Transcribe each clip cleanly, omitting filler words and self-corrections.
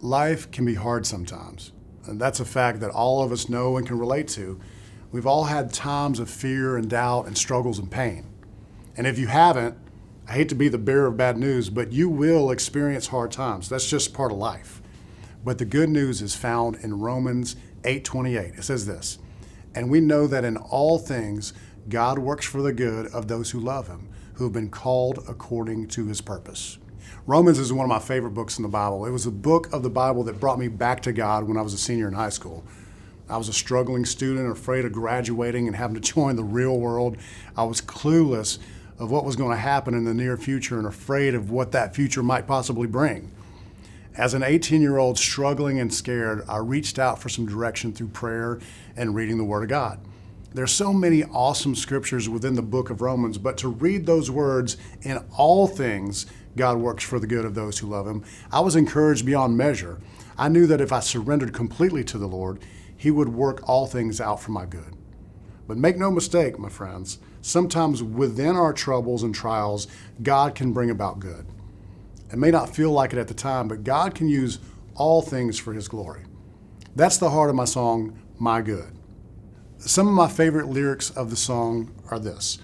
Life can be hard sometimes, and that's a fact that all of us know and can relate to. We've all had times of fear and doubt and struggles and pain. And if you haven't, I hate to be the bearer of bad news, but you will experience hard times. That's just part of life. But the good news is found in Romans 8:28. It says this, "And we know that in all things God works for the good of those who love him, who have been called according to his purpose." Romans is one of my favorite books in the Bible. It was the book of the Bible that brought me back to God when I was a senior in high school. I was a struggling student, afraid of graduating and having to join the real world. I was clueless of what was going to happen in the near future and afraid of what that future might possibly bring. As an 18-year-old struggling and scared, I reached out for some direction through prayer and reading the Word of God. There's so many awesome scriptures within the book of Romans, but to read those words, "in all things, God works for the good of those who love him," I was encouraged beyond measure. I knew that if I surrendered completely to the Lord, he would work all things out for my good. But make no mistake, my friends, sometimes within our troubles and trials, God can bring about good. It may not feel like it at the time, but God can use all things for his glory. That's the heart of my song, "My Good." Some of my favorite lyrics of the song are this: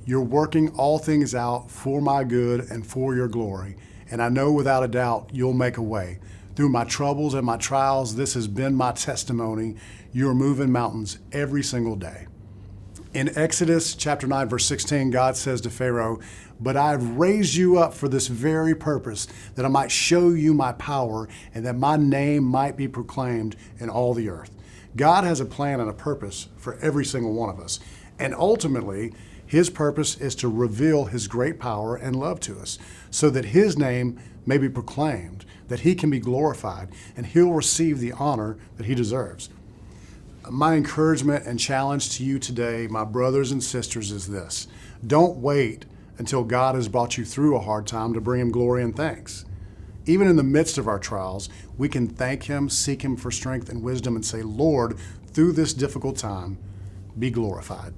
"You're working all things out for my good and for your glory, and I know without a doubt you'll make a way. Through my troubles and my trials, this has been my testimony. You're moving mountains every single day." In Exodus chapter 9, verse 16, God says to Pharaoh, "But I've raised you up for this very purpose, that I might show you my power and that my name might be proclaimed in all the earth." God has a plan and a purpose for every single one of us. And ultimately, his purpose is to reveal his great power and love to us so that his name may be proclaimed, that he can be glorified, and he'll receive the honor that he deserves. My encouragement and challenge to you today, my brothers and sisters, is this: don't wait until God has brought you through a hard time to bring him glory and thanks. Even in the midst of our trials, we can thank him, seek him for strength and wisdom, and say, "Lord, through this difficult time, be glorified."